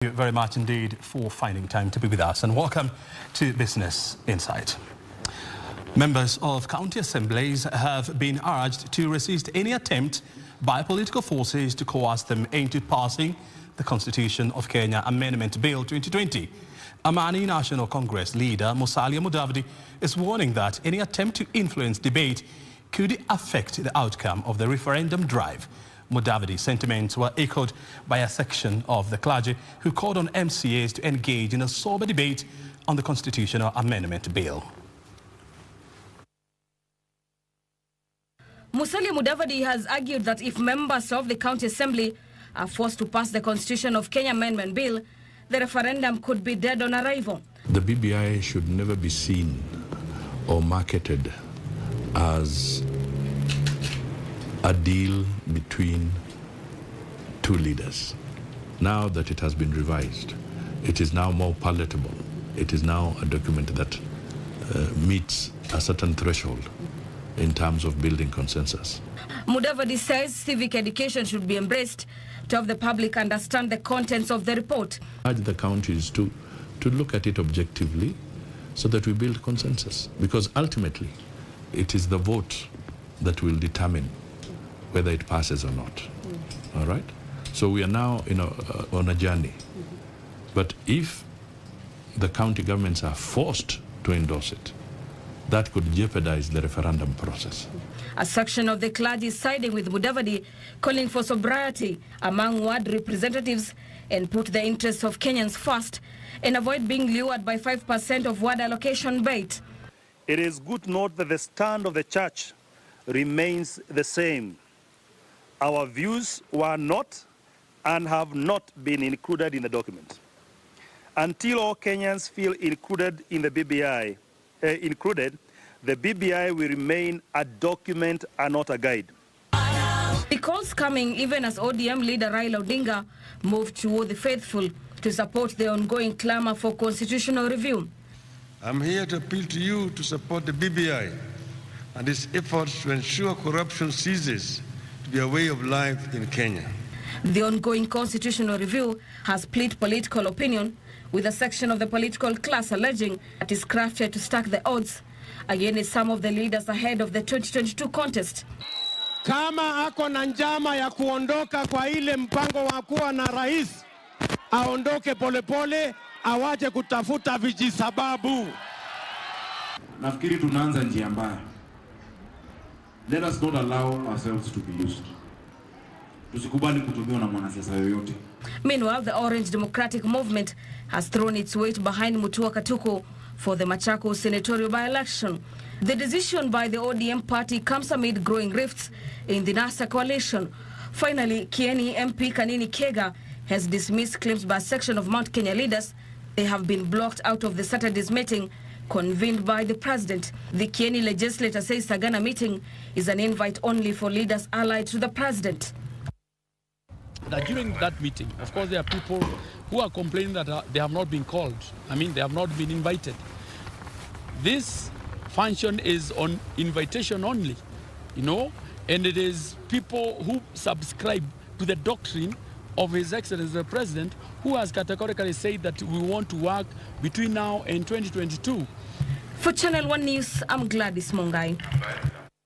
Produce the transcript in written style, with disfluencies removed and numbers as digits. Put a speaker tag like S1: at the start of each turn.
S1: Thank you very much indeed for finding time to be with us, and welcome to Business Insight. Members of County Assemblies have been urged to resist any attempt by political forces to coerce them into passing the Constitution of Kenya Amendment Bill 2020. Amani National Congress leader Musalia Mudavadi is warning that any attempt to influence debate could affect the outcome of the referendum drive. Mudavadi's sentiments were echoed by a section of the clergy who called on MCAs to engage in a sober debate on the constitutional amendment bill.
S2: Musalia Mudavadi has argued that if members of the County Assembly are forced to pass the Constitution of Kenya Amendment Bill, the referendum could be dead on arrival.
S3: The BBI should never be seen or marketed as a deal between two leaders. Now that it has been revised, it is now more palatable. It is now a document that meets a certain threshold in terms of building consensus.
S2: Mudavadi says civic education should be embraced to have the public understand the contents of the report.
S3: I urge the counties to look at it objectively so that we build consensus, because ultimately it is the vote that will determine whether it passes or not. All right? So we are now on a journey. But if the county governments are forced to endorse it, that could jeopardize the referendum process.
S2: A section of the clergy is siding with Mudavadi, calling for sobriety among ward representatives and put the interests of Kenyans first and avoid being lured by 5% of ward allocation bait.
S4: It is good to note that the stand of the church remains the same. Our views were not and have not been included in the document. Until all Kenyans feel included in the BBI, the BBI will remain a document and not a guide.
S2: The calls coming even as ODM leader Raila Odinga moved toward the faithful to support the ongoing clamor for constitutional review.
S5: I'm here to appeal to you to support the BBI and its efforts to ensure corruption ceases to be a way of life in Kenya.
S2: The ongoing constitutional review has split political opinion, with a section of the political class alleging that is crafted to stack the odds against some of the leaders ahead of the 2022 contest.
S6: Kama ako na njama ya kuondoka kwa ile mpango wa kuwa na rais, aondoke polepole, awache kutafuta vijisababu.
S7: Nafikiri tunaanza njia mbaya. Let us not allow ourselves to be used. Tusikubali kutumiwa na mwanasiasa yoyote.
S2: Meanwhile, the Orange Democratic Movement has thrown its weight behind Mutua Katuku for the Machakos senatorial by-election. The decision by the ODM party comes amid growing rifts in the NASA coalition. Finally, Kieni MP Kanini Kega has dismissed claims by a section of Mount Kenya leaders they have been blocked out of the Saturday's meeting convened by the president. The Kieni legislator says Sagana meeting is an invite only for leaders allied to the president.
S8: That during that meeting, of course, there are people who are complaining that they have not been called. I mean, they have not been invited. This function is on invitation only, and it is people who subscribe to the doctrine of His Excellency the President, who has categorically said that we want to work between now and 2022.
S2: For Channel 1 News, I'm Gladys Mongai.